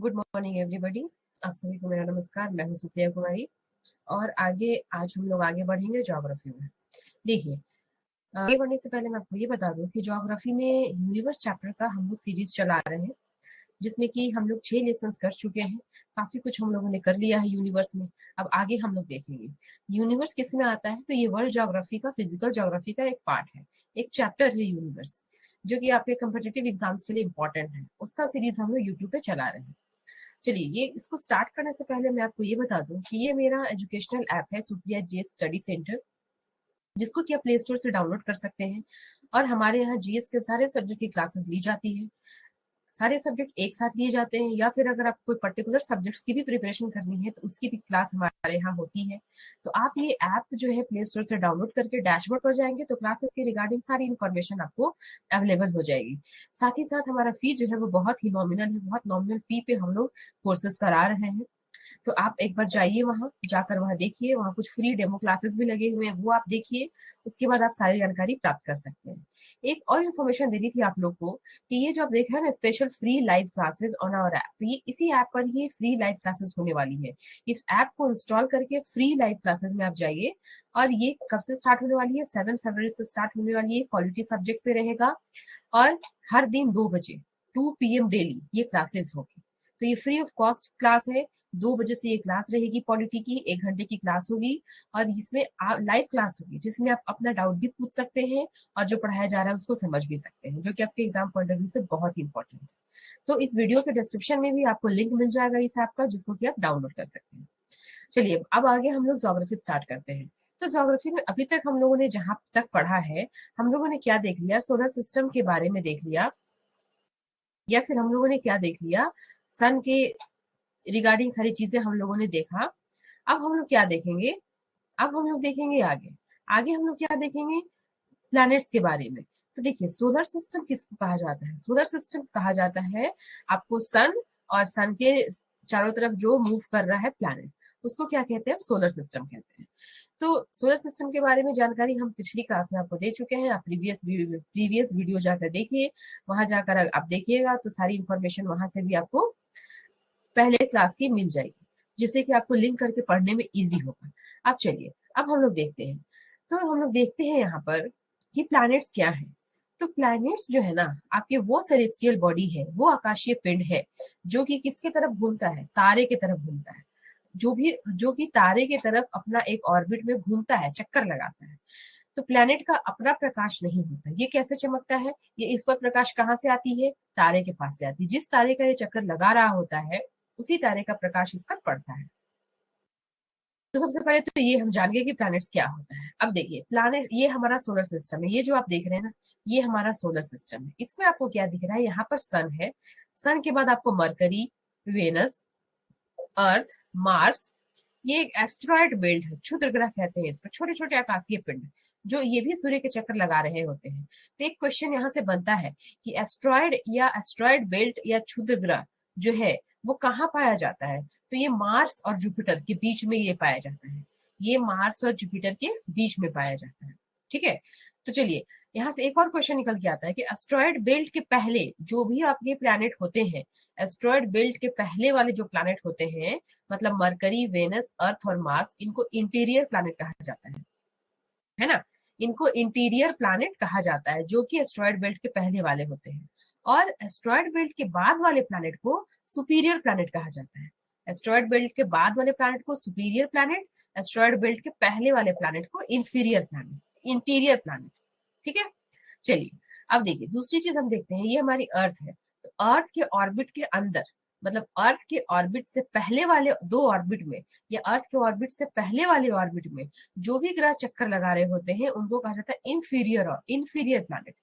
Good morning everybody. आप सभी को मेरा नमस्कार। मैं हूं सुप्रिया कुमारी और आज हम लोग आगे बढ़ेंगे ज्योग्राफी में। देखिए, आगे बढ़ने से पहले मैं आपको ये बता दूं कि ज्योग्राफी में यूनिवर्स चैप्टर का हम लोग सीरीज चला रहे हैं, जिसमें कि हम लोग 6 लेसन्स कर चुके हैं। काफी कुछ हम लोगों ने कर लिया है यूनिवर्स में। अब आगे हम लोग देखेंगे यूनिवर्स किस में आता है। तो ये वर्ल्ड ज्योग्राफी का, फिजिकल ज्योग्राफी का एक पार्ट है, एक चैप्टर है यूनिवर्स, जो कि आपके कम्पिटिटिव एग्जाम्स के लिए इंपॉर्टेंट है। उसका सीरीज हम लोग यूट्यूब पे चला रहे हैं। चलिए, ये इसको स्टार्ट करने से पहले मैं आपको ये बता दूं कि ये मेरा एजुकेशनल ऐप है, सुप्रिया जे स्टडी सेंटर, जिसको कि आप प्ले स्टोर से डाउनलोड कर सकते हैं। और हमारे यहाँ जीएस के सारे सब्जेक्ट की क्लासेस ली जाती है। सारे सब्जेक्ट एक साथ लिए जाते हैं, या फिर अगर आपको कोई पर्टिकुलर सब्जेक्ट्स की भी प्रिपरेशन करनी है तो उसकी भी क्लास हमारे यहाँ होती है। तो आप ये ऐप जो है प्ले स्टोर से डाउनलोड करके डैशबोर्ड पर जाएंगे तो क्लासेस के रिगार्डिंग सारी इन्फॉर्मेशन आपको अवेलेबल हो जाएगी। साथ ही साथ हमारा फी जो है वो बहुत ही नॉमिनल है, बहुत नॉमिनल फी पे हम लोग कोर्सेज करा रहे हैं। तो आप एक बार जाइए, वहां जाकर वहां देखिए, वहां कुछ फ्री डेमो क्लासेस भी लगे हुए हैं, वो आप देखिए। उसके बाद आप सारी जानकारी प्राप्त कर सकते हैं। एक और इन्फॉर्मेशन देनी थी आप लोग को कि ये जो आप देख रहे हैं ना, special free live classes on our app, तो ये इसी ऐप पर ही फ्री लाइव क्लासेस होने वाली है। इस ऐप को इंस्टॉल करके फ्री लाइव क्लासेस में आप जाइए। और ये कब से स्टार्ट होने वाली है? 7 फरवरी से स्टार्ट होने वाली है। क्वालिटी सब्जेक्ट पे रहेगा और हर दिन 2 बजे 2 PM डेली ये क्लासेस होगी। तो ये फ्री ऑफ कॉस्ट क्लास है। 2 बजे से ये क्लास रहेगी, पॉलिटी की 1 घंटे की क्लास होगी। और इसमें लाइव क्लास होगी, जिसमें आप अपना डाउट भी पूछ सकते हैं और जो पढ़ाया जा रहा है उसको समझ भी सकते हैं, जो कि आपके एग्जाम पॉइंट ऑफ व्यू से बहुत इंपॉर्टेंट है। तो इस वीडियो के डिस्क्रिप्शन में भी आपको लिंक मिल जाएगा इस ऐप का, जिसको कि आप डाउनलोड कर सकते हैं। चलिए, अब आगे हम लोग ज्योग्राफी स्टार्ट करते हैं। तो ज्योग्राफी में अभी तक हम लोगों ने जहां तक पढ़ा है, हम लोगों ने क्या देख लिया? सोलर सिस्टम के बारे में देख लिया, या फिर हम लोगों ने क्या देख लिया? सन के रिगार्डिंग सारी चीजें हम लोगों ने देखा। अब हम लोग क्या देखेंगे? अब हम लोग देखेंगे आगे। आगे हम लोग क्या देखेंगे? प्लैनेट्स के बारे में। तो देखिए, सोलर सिस्टम किसको कहा जाता है? सोलर सिस्टम कहा जाता है आपको सन, और सन के चारों तरफ जो मूव कर रहा है प्लैनेट, उसको क्या कहते हैं? सोलर सिस्टम कहते हैं। तो सोलर सिस्टम के बारे में जानकारी हम पिछली क्लास में आपको दे चुके हैं। आप प्रीवियस वीडियो जाकर देखिए। वहां जाकर आप देखिएगा तो सारी इंफॉर्मेशन वहां से भी आपको पहले क्लास की मिल जाएगी, जिससे कि आपको लिंक करके पढ़ने में इजी होगा। अब चलिए, अब हम लोग देखते हैं। तो हम लोग देखते हैं यहाँ पर कि प्लैनेट्स क्या है। तो प्लैनेट्स जो है ना, आपके वो सेलेस्टियल बॉडी है, वो आकाशीय पिंड है, जो कि किसके तरफ घूमता है? तारे की तरफ घूमता है। जो कि तारे की तरफ अपना एक ऑर्बिट में घूमता है, चक्कर लगाता है। तो प्लैनेट का अपना प्रकाश नहीं होता। ये कैसे चमकता है? ये इस पर प्रकाश कहाँ से आती है? तारे के पास से आती है। जिस तारे का ये चक्कर लगा रहा होता है, उसी तारे का प्रकाश इस पर पड़ता है। तो सबसे पहले तो ये हम जान गए कि प्लैनेट्स क्या होता है। अब देखिए, प्लैनेट, ये हमारा सोलर सिस्टम है। ये जो आप देख रहे हैं ना, ये हमारा सोलर सिस्टम है। इसमें आपको क्या दिख रहा है? यहाँ पर सन है। सन के बाद आपको मरकरी, वेनस, अर्थ, मार्स। ये एक एस्ट्रॉयड बेल्ट है, क्षुद्र ग्रह कहते हैं इसको, छोटे छोटे आकाशीय पिंड, जो ये भी सूर्य के चक्कर लगा रहे होते हैं। तो एक क्वेश्चन यहाँ से बनता है कि एस्ट्रॉयड या एस्ट्रॉयड बेल्ट या क्षुद्र ग्रह जो है वो कहाँ पाया जाता है? तो ये मार्स और जुपिटर के बीच में ये पाया जाता है। ये मार्स और जुपिटर के बीच में पाया जाता है। ठीक है। तो चलिए, यहाँ से एक और क्वेश्चन निकल के आता है कि एस्ट्रॉयड बेल्ट के पहले जो भी आपके प्लैनेट होते हैं, एस्ट्रॉयड बेल्ट के पहले वाले जो प्लैनेट होते हैं, मतलब मरकरी, वेनस, अर्थ और मार्स, इनको इंटीरियर प्लैनेट कहा जाता है ना? इनको इंटीरियर प्लैनेट कहा जाता है, जो कि एस्ट्रॉयड बेल्ट के पहले वाले होते हैं। और एस्ट्रॉयड बेल्ट के बाद वाले प्लैनेट को सुपीरियर प्लैनेट कहा जाता है। एस्ट्रॉयड बेल्ट के बाद वाले प्लैनेट को सुपीरियर प्लैनेट, एस्ट्रॉयड बेल्ट के पहले वाले प्लैनेट को इंफीरियर प्लैनेट, इंटीरियर प्लैनेट। ठीक है। चलिए, अब देखिए, दूसरी चीज हम देखते हैं। ये हमारी अर्थ है। तो अर्थ के ऑर्बिट के अंदर, मतलब अर्थ के ऑर्बिट से पहले वाले 2 ऑर्बिट में, या अर्थ के ऑर्बिट से पहले वाले ऑर्बिट में जो भी ग्रह चक्कर लगा रहे होते हैं, उनको कहा जाता है इंफीरियर और इंफीरियर प्लैनेट।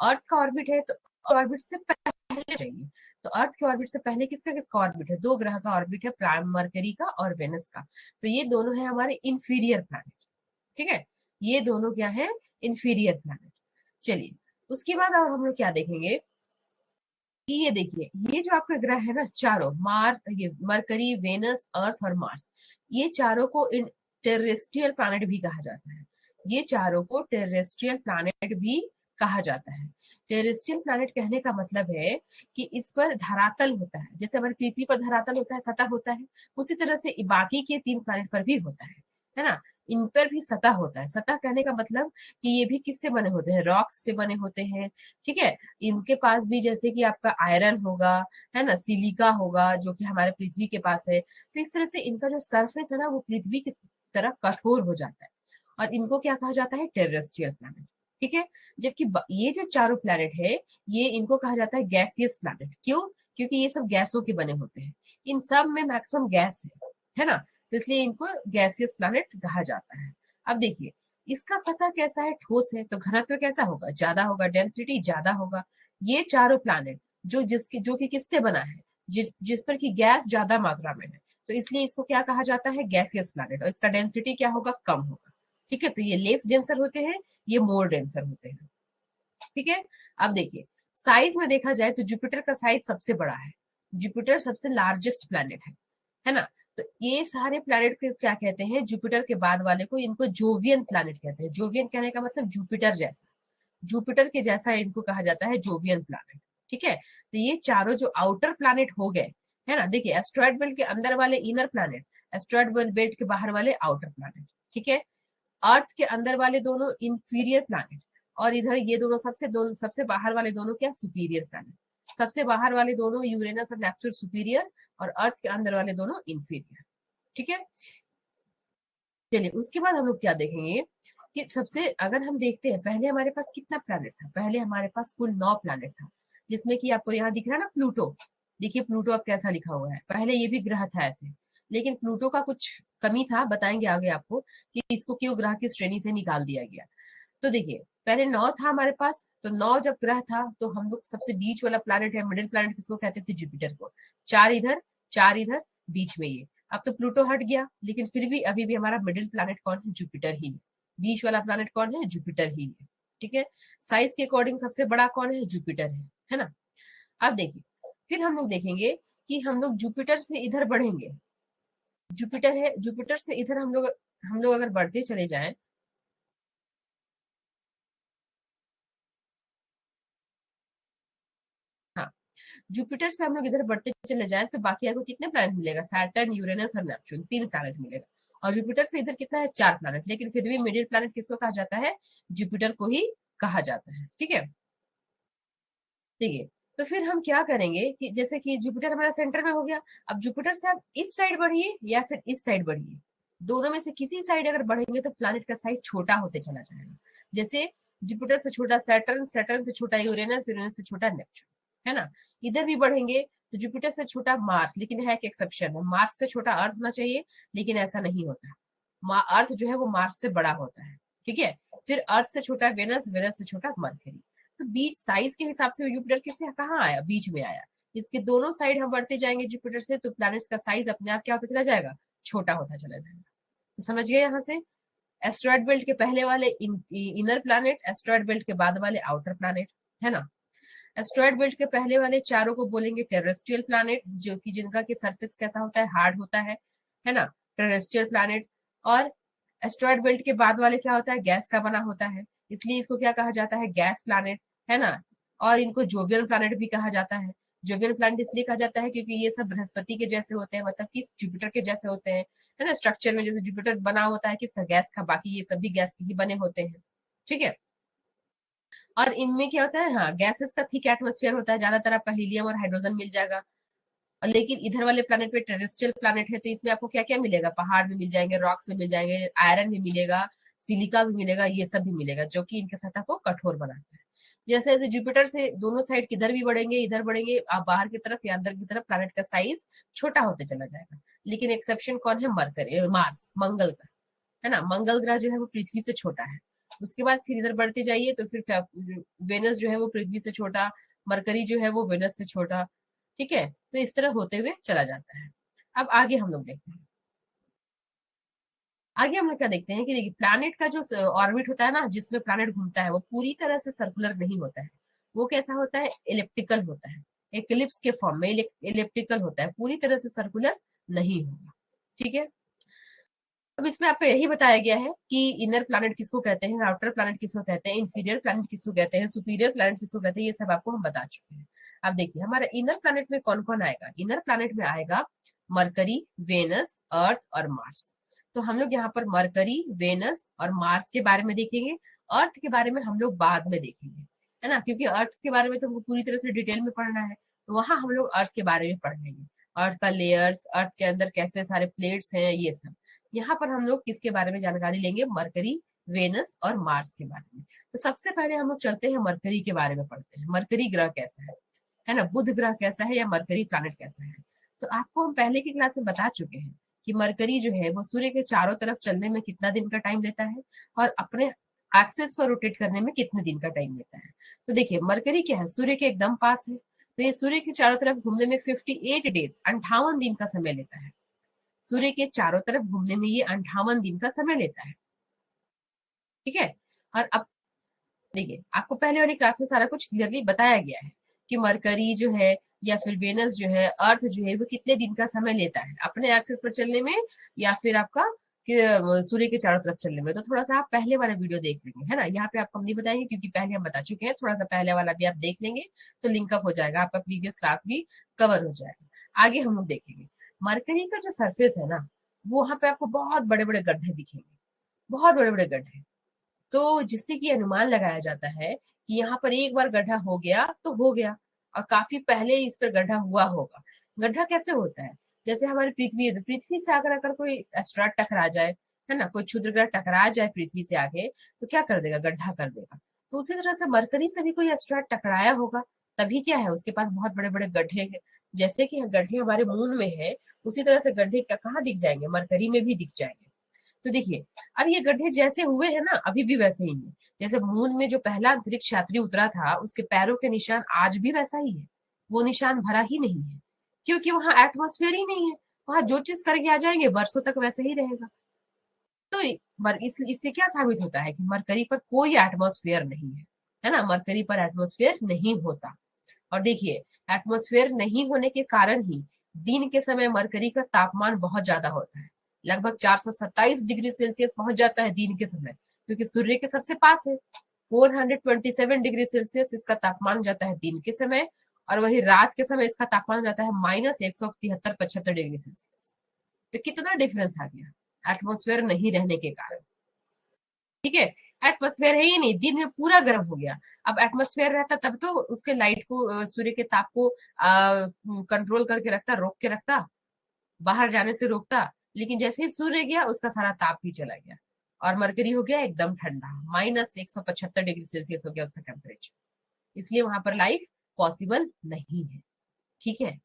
अर्थ का ऑर्बिट है तो ऑर्बिट से पहले चाहिए। तो अर्थ के ऑर्बिट से पहले किसका किसका ऑर्बिट है? 2 ग्रह का ऑर्बिट है, प्राइम मरकरी का और वेनस का। तो ये दोनों है हमारे इंफीरियर प्लैनेट। ठीक है। ये दोनों क्या है? Inferior planet. चलिए, उसके बाद अब हम लोग क्या देखेंगे कि ये देखिए, ये जो आपके ग्रह है ना चारों, मार्स, ये मरकरी, वेनस, अर्थ और मार्स, ये चारों को टेरेस्ट्रियल प्लैनेट भी कहा जाता है। ये चारों को टेरेस्ट्रियल प्लैनेट भी कहा जाता है। टेरेस्ट्रियल प्लैनेट कहने का मतलब है कि इस पर धरातल होता है, जैसे हमारी पृथ्वी पर धरातल होता है, सतह होता है, उसी तरह से बाकी के 3 प्लैनेट पर भी होता है ना? इन पर भी सतह होता है। सतह कहने का मतलब कि ये भी किससे बने होते हैं? रॉक्स से बने होते हैं, ठीक है? इनके पास भी जैसे कि आपका आयरन होगा, है ना? सिलिका होगा जो कि हमारे पृथ्वी के पास है। तो इस तरह से इनका जो सरफेस है ना वो पृथ्वी की तरह कठोर हो जाता है और इनको क्या कहा जाता है? टेरेस्ट्रियल प्लैनेट, ठीक है? जबकि ये जो चारों प्लैनेट है, ये इनको कहा जाता है गैसियस प्लैनेट। क्यों? क्योंकि ये सब गैसों के बने होते हैं। इन सब में मैक्सिमम गैस है ना? तो इसलिए इनको गैसियस प्लैनेट कहा जाता है। अब देखिए, इसका सतह कैसा है? ठोस है, तो घनत्व कैसा होगा? ज्यादा होगा, डेंसिटी ज्यादा होगा। ये चारों प्लैनेट जो कि किससे बना है? जिस पर की गैस ज्यादा मात्रा में है, तो इसलिए इसको क्या कहा जाता है? Gaseous planet. और इसका डेंसिटी क्या होगा? कम होगा, ठीक है? तो ये लेस डेंसर होते हैं, ये मोर डेंसर होते हैं, ठीक है? अब देखिए, साइज में देखा जाए तो जुपिटर का साइज सबसे बड़ा है। जुपिटर सबसे लार्जेस्ट प्लैनेट है ना? तो ये सारे प्लैनेट को क्या कहते हैं? जुपिटर के बाद वाले को इनको जोवियन प्लैनेट कहते हैं। जोवियन कहने का मतलब जुपिटर जैसा, जुपिटर के जैसा इनको कहा जाता है जोवियन प्लैनेट, ठीक है? तो ये चारों जो आउटर प्लैनेट हो गए, है ना? देखिए, एस्ट्रॉयड बेल्ट के अंदर वाले इनर प्लैनेट, एस्ट्रॉयड बेल्ट के बाहर वाले आउटर प्लैनेट, ठीक है? अर्थ के अंदर वाले दोनों इंफीरियर प्लैनेट, और इधर ये दोनों सबसे बाहर वाले दोनों क्या? Superior planet. सबसे बाहर वाले दोनों यूरेनस और नेपच्यून सुपीरियर, और अर्थ के अंदर वाले दोनों इंफीरियर, ठीक है? चलिए, उसके बाद हम लोग क्या देखेंगे कि सबसे अगर हम देखते हैं, पहले हमारे पास कितना प्लैनेट था? पहले हमारे पास कुल 9 प्लैनेट था, जिसमें कि आपको यहाँ दिख रहा है ना प्लूटो। देखिए प्लूटो अब कैसा लिखा हुआ है, पहले ये भी ग्रह था ऐसे, लेकिन प्लूटो का कुछ कमी था, बताएंगे आगे आपको कि इसको क्यों ग्रह की श्रेणी से निकाल दिया गया। तो देखिए, पहले 9 था हमारे पास, तो 9 जब ग्रह था तो हम लोग सबसे बीच वाला प्लैनेट है, मिडिल प्लैनेट किसको कहते थे? जुपिटर को। 4 इधर, 4 इधर, बीच में ये। अब तो प्लूटो हट गया, लेकिन फिर भी अभी भी हमारा मिडिल प्लैनेट कौन है? जुपिटर ही है। बीच वाला प्लैनेट कौन है? जुपिटर ही है, ठीक है? साइज के अकॉर्डिंग सबसे बड़ा कौन है? जुपिटर है ना? अब देखिए, फिर हम लोग देखेंगे कि हम लोग जुपिटर से इधर बढ़ेंगे। जुपिटर है, जुपिटर से इधर हम लोग अगर बढ़ते चले जाएं, हाँ, जुपिटर से हम लोग इधर बढ़ते चले जाएं तो बाकी आपको कितने प्लैनेट मिलेगा? सैटर्न, यूरेनस और नेपच्यून, 3 प्लैनेट मिलेगा। और जुपिटर से इधर कितना है? 4 प्लैनेट। लेकिन फिर भी मिडिल प्लैनेट किसको कहा जाता है? जुपिटर को ही कहा जाता है, ठीक है? ठीक है, तो फिर हम क्या करेंगे कि जैसे कि जुपिटर हमारा सेंटर में हो गया, अब जुपिटर से आप इस साइड बढ़िए या फिर इस साइड बढ़िए, दोनों में से किसी साइड अगर बढ़ेंगे तो प्लैनेट का साइज छोटा होते चला जाएगा। जैसे जुपिटर से छोटा सैटर्न, सैटर्न से छोटा यूरेनस, यूरेनस से छोटा नेपच्यून, है ना? इधर भी बढ़ेंगे तो जुपिटर से छोटा मार्स, लेकिन है एक एक्सेप्शन है, मार्स से छोटा अर्थ होना चाहिए, लेकिन ऐसा नहीं होता। अर्थ जो है वो मार्स से बड़ा होता है, ठीक है? फिर अर्थ से छोटा वेनस, वेनस से छोटा मरकरी। तो बीच साइज के हिसाब से जुपिटर किससे कहाँ आया? बीच में आया। इसके दोनों साइड हम बढ़ते जाएंगे जुपिटर से, तो प्लैनेट्स का साइज अपने आप क्या होता चला जाएगा? छोटा होता चला जाएगा। तो समझ गए यहाँ से? एस्ट्रॉयड बेल्ट के पहले वाले इनर प्लैनेट, एस्ट्रॉयड बेल्ट के बाद वाले आउटर प्लैनेट, है ना? एस्ट्रॉयड बेल्ट के पहले वाले चारों को बोलेंगे टेरेस्ट्रियल प्लैनेट, जो कि जिनका की सरफेस कैसा होता है? हार्ड होता है ना? Terrestrial planet. और एस्ट्रॉयड बेल्ट के बाद वाले क्या होता है? गैस का बना होता है, इसलिए इसको क्या कहा जाता है? गैस प्लैनेट, है ना? और इनको जोवियन प्लैनेट भी कहा जाता है। जोवियन प्लैनेट इसलिए कहा जाता है क्योंकि ये सब बृहस्पति के जैसे होते हैं, मतलब कि जुपिटर के जैसे होते हैं, है ना? स्ट्रक्चर में जैसे जुपिटर बना होता है किसका? गैस का, बाकी ये सब भी गैस के ही बने होते हैं, ठीक है? और इनमें क्या होता है? हाँ, गैसेस का थिक एटमोस्फेयर होता है, ज्यादातर आपका हीलियम और हाइड्रोजन मिल जाएगा। और लेकिन इधर वाले प्लैनेट पे टेरेस्ट्रियल प्लैनेट है, तो इसमें आपको क्या क्या मिलेगा? पहाड़ भी मिल जाएंगे, रॉक्स भी मिल जाएंगे, आयरन भी मिलेगा, सिलिका भी मिलेगा, ये सब भी मिलेगा, जो कि इनके सतह को कठोर बनाता है। जैसे जैसे जुपिटर से दोनों साइड किधर भी बढ़ेंगे, इधर बढ़ेंगे, आप बाहर की तरफ या अंदर की तरफ, प्लैनेट का साइज छोटा होते चला जाएगा। लेकिन एक्सेप्शन कौन है? मरकरी, मार्स, मंगल का, है ना? मंगल ग्रह जो है वो पृथ्वी से छोटा है। उसके बाद फिर इधर बढ़ते जाइए तो फिर वेनस जो है वो पृथ्वी से छोटा, मरकरी जो है वो वेनस से छोटा, ठीक है? तो इस तरह होते हुए चला जाता है। अब आगे हम लोग देखते हैं, आगे हम लोग क्या देखते हैं कि देखिए, प्लैनेट का जो ऑर्बिट होता है ना, जिसमें प्लैनेट घूमता है, वो पूरी तरह से सर्कुलर नहीं होता है। वो कैसा होता है? इलिप्टिकल होता है, एक्लिप्स के फॉर्म में इलिप्टिकल होता है, पूरी तरह से सर्कुलर नहीं होगा, ठीक है? अब इसमें आपको यही बताया गया है कि इनर प्लैनेट किसको कहते हैं, आउटर प्लैनेट किसको कहते हैं, इंफीरियर प्लैनेट किसको कहते हैं, सुपीरियर प्लैनेट किसको कहते हैं, ये सब आपको हम बता चुके हैं। अब देखिए हमारा इनर प्लैनेट में कौन कौन आएगा। इनर प्लैनेट में आएगा मरकरी, वेनस, अर्थ और मार्स। तो हम लोग यहाँ पर मरकरी, वेनस और मार्स के बारे में देखेंगे। अर्थ के बारे में हम लोग बाद में देखेंगे, है ना, क्योंकि अर्थ के बारे में तो हमको पूरी तरह से डिटेल में पढ़ना है, तो वहां हम लोग अर्थ के बारे में पढ़ लेंगे। अर्थ का लेयर्स, अर्थ के अंदर कैसे सारे प्लेट्स हैं, ये सब। यहाँ पर हम लोग किसके बारे में जानकारी लेंगे, मरकरी, वेनस और मार्स के बारे में। तो सबसे पहले हम लोग चलते हैं मरकरी के बारे में पढ़ते हैं। मरकरी ग्रह कैसा है ना, बुध ग्रह कैसा है या मरकरी प्लैनेट कैसा है। तो आपको हम पहले की क्लास में बता चुके हैं कि मरकरी जो है वो सूर्य के चारों तरफ चलने में कितना दिन का टाइम लेता है और अपने एक्सिस पर रोटेट करने में कितने दिन का टाइम लेता है। तो देखिए मरकरी क्या है, सूर्य के एकदम पास है, तो ये सूर्य के चारों तरफ घूमने में 58 डेज, 58 दिन का समय लेता है। सूर्य के चारों तरफ घूमने में ये 58 दिन का समय लेता है। ठीक है। और अब देखिए आपको पहले वाली क्लास में सारा कुछ क्लियरली बताया गया है कि मरकरी जो है या फिर वेनस जो है, अर्थ जो है, वो कितने दिन का समय लेता है अपने एक्सिस पर चलने में या फिर आपका सूर्य के चारों तरफ चलने में। तो थोड़ा सा आप पहले वाला वीडियो देख लेंगे, है ना। यहाँ पे आपको हम नहीं बताएंगे क्योंकि पहले हम बता चुके हैं, थोड़ा सा पहले वाला भी आप देख लेंगे तो लिंकअप हो जाएगा, आपका प्रीवियस क्लास भी कवर हो जाएगा। आगे हम लोग देखेंगे मरकरी का जो सरफेस है ना, वो वहां पे आपको बहुत बड़े बड़े गड्ढे दिखेंगे, बहुत बड़े बड़े गड्ढे। तो जिससे कि अनुमान लगाया जाता है कि यहाँ पर एक बार गड्ढा हो गया तो हो गया, और काफी पहले इस पर गड्ढा हुआ होगा। गड्ढा कैसे होता है, जैसे हमारी पृथ्वी है, तो पृथ्वी से अगर कोई एस्ट्रॉयड टकरा जाए, है ना, कोई क्षुद्र ग्रह टकरा जाए पृथ्वी से आगे, तो क्या कर देगा, गड्ढा कर देगा। तो उसी तरह से मरकरी से भी कोई एस्ट्रॉयड टकराया होगा, तभी क्या है उसके पास बहुत बड़े बड़े गड्ढे हैं। जैसे कि गड्ढे हमारे मून में है, उसी तरह से गड्ढे कहाँ दिख जाएंगे, मरकरी में भी दिख जाएंगे। तो देखिए अब ये गड्ढे जैसे हुए हैं ना, अभी भी वैसे ही है। जैसे मून में जो पहला अंतरिक्ष यात्री उतरा था, उसके पैरों के निशान आज भी वैसा ही है, वो निशान भरा ही नहीं है, क्योंकि वहां एटमॉस्फेयर ही नहीं है। वहां जो चीज करके आ जाएंगे वर्षों तक वैसे ही रहेगा। तो इससे क्या साबित होता है कि मरकरी पर कोई एटमॉस्फेयर नहीं है ना, मरकरी पर एटमॉस्फेयर नहीं होता। और देखिए एटमॉस्फेयर नहीं होने के कारण ही दिन के समय मरकरी का तापमान बहुत ज्यादा होता है, लगभग 427 डिग्री सेल्सियस पहुंच जाता है दिन के समय, क्योंकि सूर्य के सबसे पास है। 427 डिग्री सेल्सियस इसका तापमान जाता है दिन के समय, और वही रात के समय इसका तापमान जाता है -173-75 डिग्री सेल्सियस। तो कितना डिफरेंस आ गया एटमॉस्फेयर नहीं रहने के कारण। ठीक है, एटमॉस्फेयर है ही नहीं, दिन में पूरा गर्म हो गया। अब एटमॉस्फेयर रहता तब तो उसके लाइट को, सूर्य के ताप को कंट्रोल करके रखता, रोक के रखता, बाहर जाने से रोकता। लेकिन जैसे ही सूर्य गया उसका सारा ताप भी चला गया, और मरकरी हो गया एकदम ठंडा, -175 डिग्री सेल्सियस हो गया उसका टेम्परेचर। इसलिए वहां पर लाइफ पॉसिबल नहीं है। ठीक है।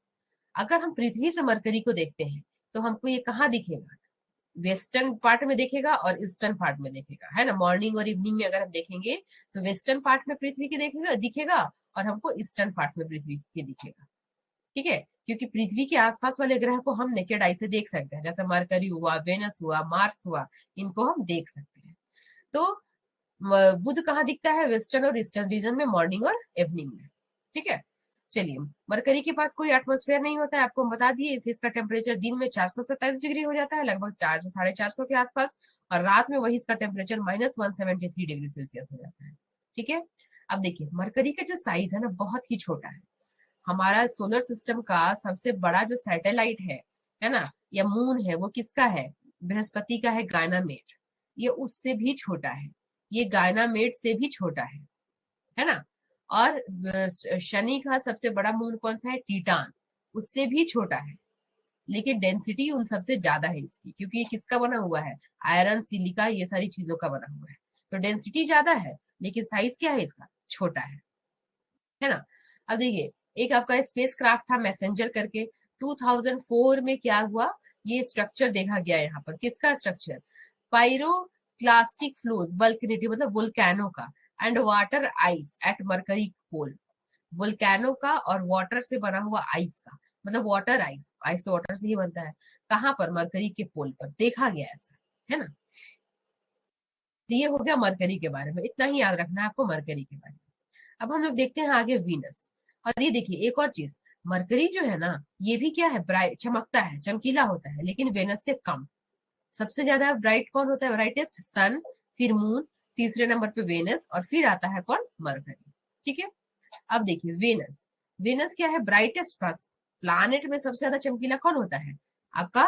अगर हम पृथ्वी से मरकरी को देखते हैं तो हमको ये कहाँ दिखेगा, वेस्टर्न पार्ट में देखेगा और ईस्टर्न पार्ट में देखेगा, है ना। मॉर्निंग और इवनिंग में अगर हम देखेंगे तो वेस्टर्न पार्ट में पृथ्वी के देखेगा दिखेगा, और हमको ईस्टर्न पार्ट में पृथ्वी के दिखेगा। ठीक है, क्योंकि पृथ्वी के आसपास वाले ग्रह को हम नेकेड आई से देख सकते हैं, जैसे मरकरी हुआ, वेनस हुआ, मार्स हुआ, इनको हम देख सकते हैं। तो बुध कहाँ दिखता है, वेस्टर्न और ईस्टर्न रीजन में, मॉर्निंग और इवनिंग में। ठीक है। चलिए मरकरी के पास कोई एटमॉस्फेयर नहीं होता है, आपको हम बता दिए, इसलिए इसका टेम्परेचर दिन में 427 डिग्री हो जाता है, लगभग 400 साढ़े 400 के आसपास, और रात में वही इसका टेम्परेचर -173 डिग्री सेल्सियस हो जाता है। ठीक है। अब देखिए मरकरी का जो साइज है ना बहुत ही छोटा है। हमारा सोलर सिस्टम का सबसे बड़ा जो सैटेलाइट है ना, या मून है, वो किसका है, बृहस्पति का है, गायनामेड। ये उससे भी छोटा है, ये गायनामेड से भी छोटा है ना। और शनि का सबसे बड़ा मून कौन सा है, टीटान, उससे भी छोटा है। लेकिन डेंसिटी उन सबसे ज्यादा है इसकी, क्योंकि ये किसका बना हुआ है, आयरन, सिलिका, ये सारी चीजों का बना हुआ है। तो डेंसिटी ज्यादा है लेकिन साइज क्या है इसका, छोटा है ना। अब देखिए एक आपका स्पेस क्राफ्ट था मैसेंजर करके, 2004 में क्या हुआ, ये स्ट्रक्चर देखा गया यहाँ पर, किसका स्ट्रक्चर, पायरोक्लास्टिक फ्लोज वल्कनिटी, मतलब वोल्केनो का, and water ice at Mercury pole. Volcano का और वाटर से बना हुआ आइस का, मतलब वाटर आइस, आइस तो वाटर से ही बनता है, कहाँ पर, मरकरी के पोल पर देखा गया ऐसा, है ना। तो ये हो गया मरकरी के बारे में, इतना ही याद रखना है आपको मरकरी के बारे में। अब हम लोग देखते हैं आगे वीनस। और ये देखिए एक और चीज, मरकरी जो है ना, ये भी क्या है, ब्राइट, चमकता है, चमकीला होता है, लेकिन वेनस से कम। सबसे ज्यादा ब्राइट कौन होता है, ब्राइटेस्ट? सन, फिर मून, तीसरे नंबर पे वेनस, और फिर आता है कौन, मरकरी। ठीक है। अब देखिए वेनस, वेनस क्या है, ब्राइटेस्ट प्लानेट में सबसे ज्यादा चमकीला कौन होता है आपका,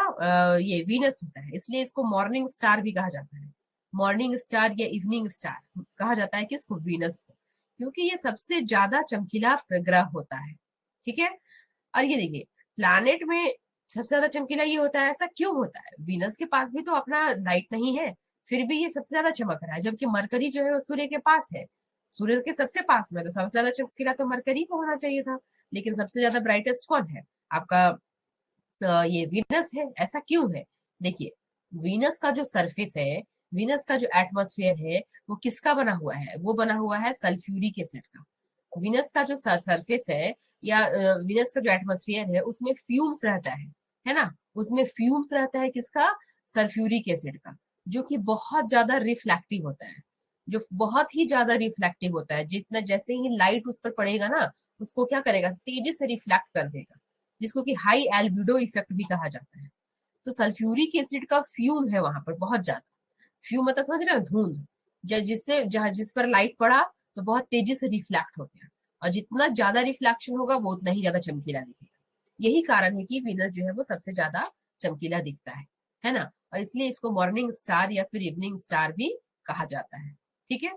ये वीनस होता है। इसलिए इसको मॉर्निंग स्टार भी कहा जाता है। मॉर्निंग स्टार या इवनिंग स्टार कहा जाता है किसको, वीनस को, क्योंकि ये सबसे ज्यादा चमकीला ग्रह होता है। ठीक है। और ये देखिए प्लानेट में सबसे ज्यादा चमकीला ये होता है, ऐसा क्यों होता है, वीनस के पास भी तो अपना लाइट नहीं है, फिर भी ये सबसे ज्यादा चमक रहा है, जबकि मरकरी जो है वो सूर्य के पास है, सूर्य के सबसे पास में, तो सबसे ज्यादा चमकीला तो मरकरी को होना चाहिए था, लेकिन सबसे ज्यादा ब्राइटेस्ट कौन है आपका, ये वीनस है। ऐसा क्यों है, देखिए वीनस का जो सरफेस है, वीनस का जो एटमॉस्फेयर है, वो किसका बना हुआ है, वो बना हुआ है सल्फ्यूरिक एसिड का। वीनस का जो सरफेस है या वीनस का जो एटमॉस्फेयर है, उसमें फ्यूम्स रहता है ना, उसमें फ्यूम्स रहता है किसका, सल्फ्यूरिक एसिड का, जो कि बहुत ज्यादा रिफ्लेक्टिव होता है, जो बहुत ही ज्यादा रिफ्लेक्टिव होता है, जितना जैसे ही लाइट उस पर पड़ेगा ना, उसको क्या करेगा, तेजी से रिफ्लेक्ट कर देगा, जिसको कि हाई एल्बिडो इफेक्ट भी कहा जाता है। तो सल्फ्यूरिक एसिड का फ्यूम है वहां पर बहुत ज्यादा, फ्यूम मतलब समझ रहे हो, धुंध, जिससे जहां जिस पर लाइट पड़ा तो बहुत तेजी से रिफ्लेक्ट हो गया, और जितना ज्यादा रिफ्लेक्शन होगा वो उतना ही ज्यादा चमकीला दिखेगा। यही कारण है कि वीनस जो है वो सबसे ज्यादा चमकीला दिखता है ना, और इसलिए इसको मॉर्निंग स्टार या फिर इवनिंग स्टार भी कहा जाता है। ठीक है।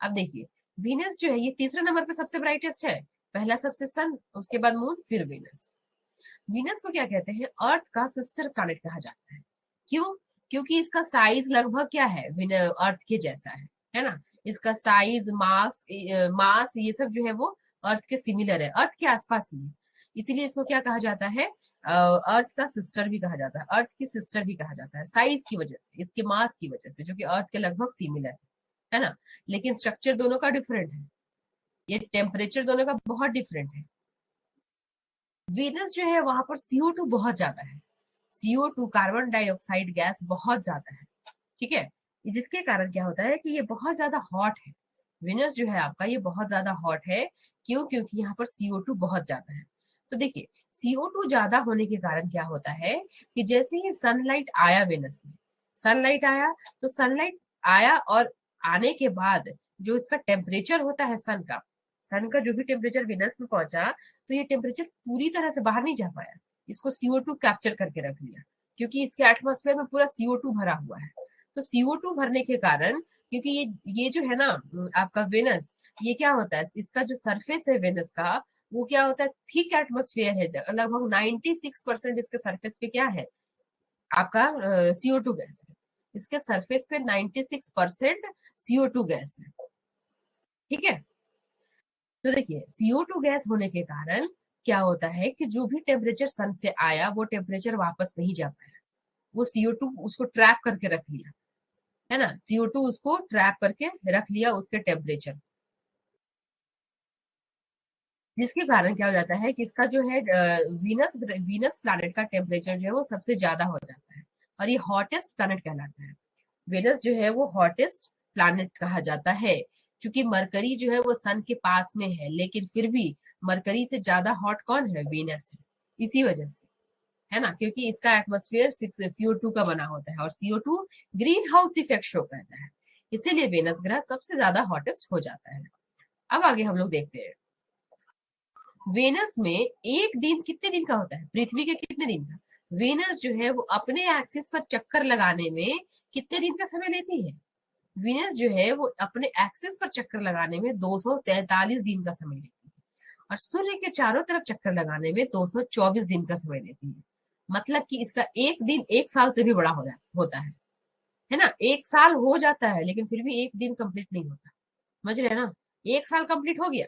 अब देखिए वीनस जो है ये तीसरे नंबर पे सबसे ब्राइटेस्ट है, पहला सबसे सन, उसके बाद मून, फिर वीनस। वीनस को क्या कहते हैं, अर्थ का सिस्टर प्लैनेट कहा जाता है। क्यों, क्योंकि इसका साइज लगभग क्या है, अर्थ के जैसा है ना, इसका साइज, मास, मास ये सब जो है वो अर्थ के सिमिलर है, अर्थ के आसपास ही है, इसीलिए इसको क्या कहा जाता है, अर्थ का सिस्टर भी कहा जाता है, अर्थ की सिस्टर भी कहा जाता है, साइज की वजह से, इसके मास की वजह से, जो कि अर्थ के लगभग सिमिलर है ना, लेकिन स्ट्रक्चर दोनों का डिफरेंट है, ये टेम्परेचर दोनों का बहुत डिफरेंट है। वीनस जो है वहां पर CO2 बहुत ज्यादा है, CO2 कार्बन डाइऑक्साइड गैस बहुत ज्यादा है। ठीक है। जिसके कारण क्या होता है कि ये बहुत ज्यादा हॉट है, विनस जो है आपका ये बहुत ज्यादा हॉट है। क्यों, क्योंकि यहाँ पर CO2 बहुत ज्यादा है। तो देखिए CO2 ज्यादा होने के कारण क्या होता है कि जैसे ही सनलाइट आया विनस में, सनलाइट आया, तो सनलाइट आया और आने के बाद जो इसका टेम्परेचर होता है सन का, सन का जो भी टेम्परेचर विनस में पहुंचा, तो ये टेम्परेचर पूरी तरह से बाहर नहीं जा पाया, इसको CO2 कैप्चर करके रख लिया, क्योंकि इसके एटमोस्फेयर में पूरा CO2 भरा हुआ है। तो CO2 भरने के कारण, क्योंकि ये जो है ना आपका वेनस, ये क्या होता है, इसका जो सरफेस है वेनस का, वो क्या होता है, थिक एटमोस्फेयर है, लगभग 96% इसके सरफेस पे क्या है आपका, CO2 गैस है, इसके सरफेस पे 96% CO2 गैस है। ठीक है। तो देखिए CO2 गैस होने के कारण क्या होता है कि जो भी टेम्परेचर सन से आया वो टेम्परेचर वापस नहीं जा पाया, वो CO2 उसको ट्रैप करके रख लिया, है ना, CO2 उसको ट्रैप करके रख लिया उसके टेम्परेचर, जिसके कारण क्या हो जाता है कि इसका जो है वीनस वीनस प्लैनेट का टेम्परेचर जो है वो सबसे ज्यादा हो जाता है, और ये हॉटेस्ट प्लैनेट कहलाता है। वेनस जो है वो हॉटेस्ट प्लैनेट कहा जाता है, क्योंकि मरकरी जो है वो सन के पास में है, लेकिन फिर भी मरकरी से ज्यादा हॉट कौन है, वेनस है, इसी वजह से, है ना, क्योंकि इसका एटमोस्फेयर CO2 का बना होता है, और CO2 green house effect show करता है, इसीलिए वेनस ग्रह सबसे ज्यादा हॉटेस्ट हो जाता है। अब आगे हम लोग देखते हैं वेनस में एक दिन कितने दिन का होता है, पृथ्वी के कितने दिन का, वेनस जो है वो अपने एक्सिस पर चक्कर लगाने में कितने दिन का समय लेती है, वीनस जो है वो अपने एक्सिस पर चक्कर लगाने में 243 दिन का समय लेती है, और सूर्य के चारों तरफ चक्कर लगाने में 224 दिन का समय लेती है। मतलब कि इसका एक दिन एक साल से भी बड़ा होता है ना, एक साल हो जाता है लेकिन फिर भी एक दिन कंप्लीट नहीं होता, समझ रहे हैं ना, एक साल कंप्लीट हो गया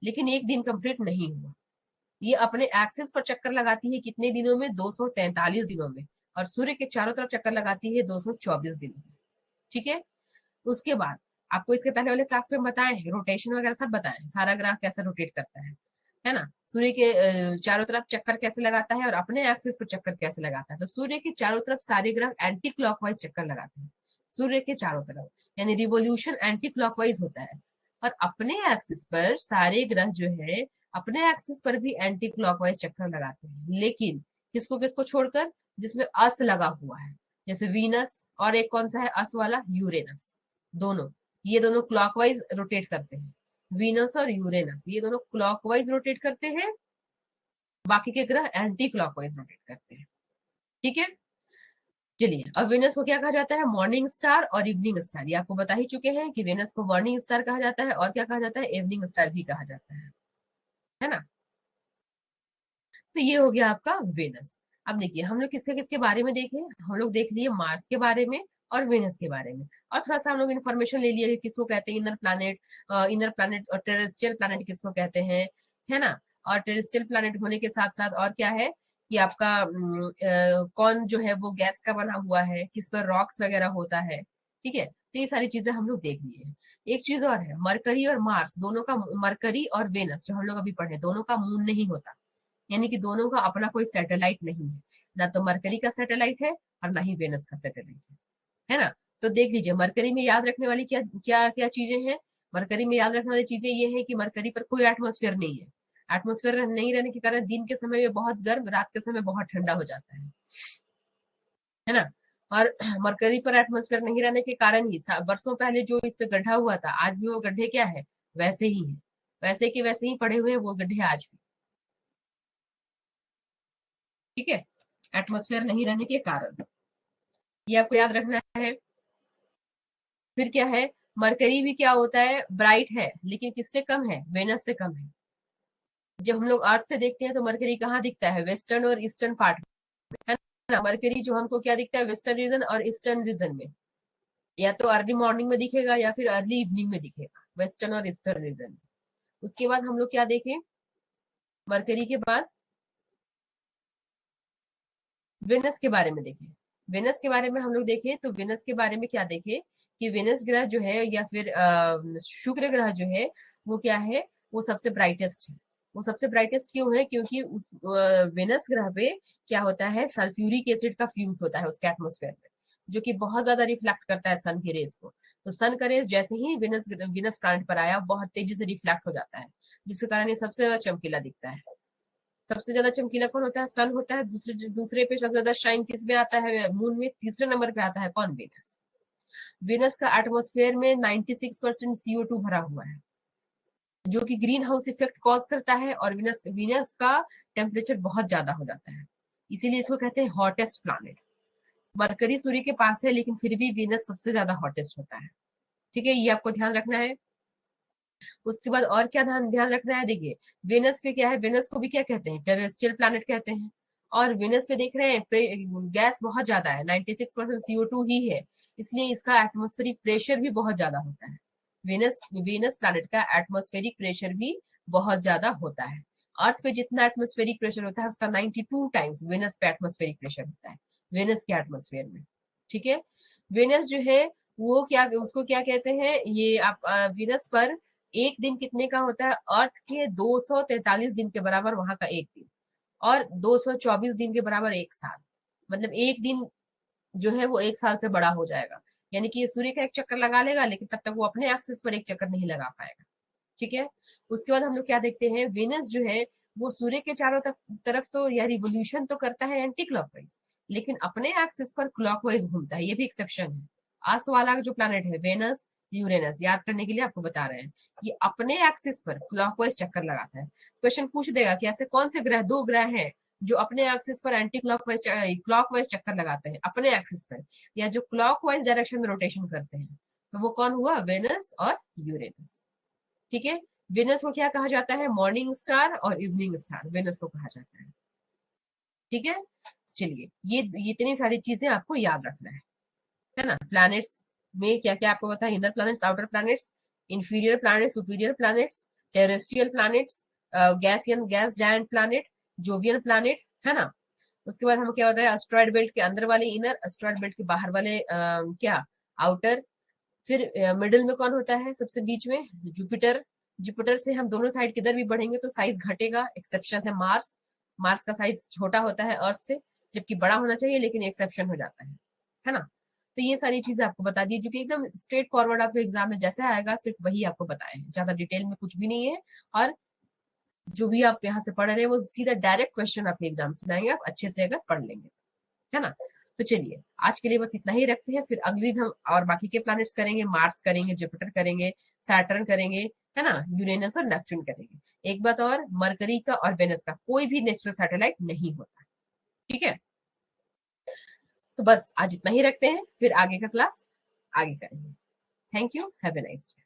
लेकिन एक दिन कंप्लीट नहीं हुआ। ये अपने एक्सिस पर चक्कर लगाती है कितने दिनों में, 243 दिनों में, और सूर्य के चारों तरफ चक्कर लगाती है 224 दिनों में। ठीक है। उसके बाद आपको इसके पहले वाले क्लास में बताए हैं, रोटेशन वगैरह सब बताए हैं, सारा ग्राफ कैसे रोटेट करता है ना, सूर्य के चारों तरफ चक्कर कैसे लगाता है और अपने एक्सिस पर चक्कर कैसे लगाता है। तो सूर्य के चारों तरफ सारे ग्रह एंटी क्लॉकवाइज चक्कर लगाते हैं, सूर्य के चारों तरफ, यानी रिवोल्यूशन एंटी क्लॉकवाइज होता है, और अपने एक्सिस पर सारे ग्रह जो है अपने एक्सिस पर भी एंटी क्लॉकवाइज चक्कर लगाते हैं, लेकिन किसको किसको छोड़कर, जिसमें अस लगा हुआ है, जैसे वीनस, और एक कौन सा है अस वाला, यूरेनस। दोनों, ये दोनों क्लॉकवाइज रोटेट करते हैं। वीनस और यूरेनस ये दोनों क्लॉकवाइज रोटेट करते हैं, बाकी के ग्रह एंटी क्लॉकवाइज रोटेट करते हैं। ठीक है, चलिए अब वेनस को क्या कहा जाता है, मॉर्निंग स्टार और इवनिंग स्टार। ये आपको बता ही चुके हैं कि वेनस को मॉर्निंग स्टार कहा जाता है और क्या कहा जाता है, इवनिंग स्टार भी कहा जाता है ना। तो ये हो गया आपका वेनस। अब देखिए हम लोग किसके किसके बारे में देखे, हम लोग देख लिए मार्स के बारे में और वेनस के बारे में, और थोड़ा सा हम लोग इन्फॉर्मेशन ले लिया कि किसको कहते हैं इनर प्लानिट और टेरेस्ट्रियल प्लानिट किसको कहते हैं, है ना। और टेरेस्ट्रियल प्लानिट होने के साथ साथ और क्या है कि आपका कौन जो है वो गैस का बना हुआ है, किस पर रॉक्स वगैरह होता है। ठीक है, तो ये सारी चीजें हम लोग देख लिए हैं। एक चीज और है, मरकरी और मार्स दोनों का, मरकरी और वेनस जो हम लोग अभी पढ़े, दोनों का मून नहीं होता, यानी कि दोनों का अपना कोई सैटेलाइट नहीं है, ना तो मरकरी का सैटेलाइट है और ना ही वेनस का सैटेलाइट है ना। तो देख लीजिए मरकरी में याद रखने वाली क्या क्या क्या चीजें हैं। मरकरी में याद रखने वाली चीजें ये है कि मरकरी पर कोई एटमोस्फेयर नहीं है। एटमोस्फेयर नहीं रहने के कारण दिन के समय में बहुत गर्म, रात के समय बहुत ठंडा हो जाता है ना। और मरकरी पर एटमोस्फेयर नहीं रहने के कारण ही बरसों पहले जो इस पे गड्ढा हुआ था, आज भी वो गड्ढे क्या है, वैसे ही है, वैसे के वैसे ही पड़े हुए हैं वो गड्ढे आज भी। ठीक है, एटमोस्फेयर नहीं रहने के कारण, ये आपको याद रखना है। फिर क्या है, मरकरी भी क्या होता है, ब्राइट है लेकिन किससे कम है, वेनस से कम है। जब हम लोग अर्थ से देखते हैं तो मरकरी कहाँ दिखता है, वेस्टर्न और ईस्टर्न पार्ट में, है ना। मरकरी जो हमको क्या दिखता है, वेस्टर्न रीजन और ईस्टर्न रीजन में, या तो अर्ली मॉर्निंग में दिखेगा या फिर अर्ली इवनिंग में दिखेगा, वेस्टर्न और ईस्टर्न रीजन में। उसके बाद हम लोग क्या देखें, मरकरी के बाद वेनस के बारे में देखें। वेनस के बारे में हम लोग देखें तो वेनस के बारे में क्या देखें कि वेनस ग्रह जो है या फिर शुक्र ग्रह जो है वो क्या है, वो सबसे ब्राइटेस्ट है। वो सबसे ब्राइटेस्ट क्यों है, क्योंकि उस वेनस ग्रह पे क्या होता है, सल्फ्यूरिक एसिड का फ्यूम्स होता है उसके एटमोस्फेयर में, जो कि बहुत ज्यादा रिफ्लेक्ट करता है सन की रेस को। तो सन का रेस जैसे ही वेनस वेनस प्लैनेट पर आया बहुत तेजी से रिफ्लेक्ट हो जाता है, जिसके कारण ये सबसे ज्यादा चमकीला दिखता है। सबसे ज्यादा चमकीला कौन होता है, सन होता है। दूसरे दूसरे पे सबसे ज्यादा शाइन किस में आता है, मून में। तीसरे नंबर पे आता है कौन, वेनस। वेनस का एटमॉस्फेयर में 96% CO2 भरा हुआ है, जो कि ग्रीन हाउस इफेक्ट कॉज करता है, और वीनस वीनस का टेम्परेचर बहुत ज्यादा हो जाता है, इसीलिए इसको कहते हैं हॉटेस्ट प्लैनेट। मरकरी सूर्य के पास है लेकिन फिर भी वीनस सबसे ज्यादा हॉटेस्ट होता है। ठीक है, ये आपको ध्यान रखना है। उसके बाद और क्या ध्यान ध्यान रखना है, देखिए वेनस पे क्या है, वेनस को भी क्या कहते हैं, टेरेस्ट्रियल प्लैनेट कहते हैं। और वेनस पे देख रहे हैं गैस बहुत ज्यादा है, 96% CO2 ही है, इसलिए इसका एटमॉस्फेरिक प्रेशर भी बहुत ज्यादा होता है। वेनस वेनस प्लैनेट का एटमॉस्फेरिक प्रेशर भी बहुत ज्यादा होता है। अर्थ पे जितना एटमॉस्फेरिक प्रेशर होता है उसका 92 टाइम्स वेनस पे एटमॉस्फेरिक प्रेशर होता है, वेनस के एटमॉस्फेयर में। ठीक है, वेनस जो है वो क्या, उसको क्या कहते हैं, ये आप वेनस पर एक दिन कितने का होता है, अर्थ के 243 दिन के बराबर वहां का एक दिन, और 224 दिन के बराबर एक साल। मतलब एक दिन जो है वो एक साल से बड़ा हो जाएगा, यानी कि ये सूर्य का एक चक्कर लगा लेगा लेकिन तब तक वो अपने एक्सिस पर एक चक्कर नहीं लगा पाएगा। ठीक है, उसके बाद हम लोग क्या देखते हैं, वेनस जो है वो सूर्य के चारों तरफ तो या रिवोल्यूशन तो करता है एंटी क्लॉकवाइज, लेकिन अपने एक्सिस पर क्लॉकवाइज घूमता है, ये भी एक्सेप्शन है। आस वाला जो प्लैनेट है वेनस, यूरेनस, याद करने के लिए आपको बता रहे हैं, ये अपने एक्सिस पर क्लॉकवाइज चक्कर लगाता है। क्वेश्चन पूछ देगा कि ऐसे कौन से ग्रह, दो ग्रह हैं जो अपने एक्सिस पर एंटी क्लॉकवाइज चक्कर लगाते हैं अपने एक्सिस पर, या जो क्लॉकवाइज डायरेक्शन में रोटेशन करते हैं, तो वो कौन हुआ, वेनस और यूरेनस। ठीक है, वेनस को क्या कहा जाता है, मॉर्निंग स्टार और इवनिंग स्टार वेनस को कहा जाता है। ठीक है, चलिए ये इतनी सारी चीजें आपको याद रखना है ना। प्लैनेट्स में क्या क्या आपको पता है, inner planets, outer planets, inferior planets, superior planets, terrestrial planets, gaseous gas giant planet, Jovian planet, है ना। उसके बाद हम क्या होता है, एस्ट्रॉयड बेल्ट के अंदर वाले इनर, एस्ट्रॉयड बेल्ट के बाहर वाले क्या, आउटर। फिर मिडिल में कौन होता है, सबसे बीच में जुपिटर। जुपिटर से हम दोनों साइड किधर भी बढ़ेंगे तो साइज घटेगा, एक्सेप्शन है मार्स। मार्स का साइज छोटा होता है अर्थ से, जबकि बड़ा होना चाहिए लेकिन एक्सेप्शन हो जाता है ना। तो ये सारी चीजें आपको बता दी, जो कि एकदम स्ट्रेट फॉरवर्ड आपको एग्जाम में जैसे आएगा सिर्फ वही आपको बताए हैं, ज्यादा डिटेल में कुछ भी नहीं है। और जो भी आप यहाँ से पढ़ रहे हैं वो सीधा डायरेक्ट क्वेश्चन आपके एग्जाम्स में आएंगे, आप अच्छे से अगर पढ़ लेंगे, है ना। तो चलिए आज के लिए बस इतना ही रखते हैं, फिर अगले दिन हम और बाकी के प्लैनेट्स करेंगे, मार्स करेंगे, जुपिटर करेंगे, सैटर्न करेंगे, है ना, यूरेनस और नेपच्यून करेंगे। एक बात और, मरकरी का और वेनस का कोई भी नेचुरल सैटेलाइट नहीं होता। ठीक है, तो बस आज इतना ही रखते हैं, फिर आगे का क्लास आगे करेंगे। Thank you, have a nice day.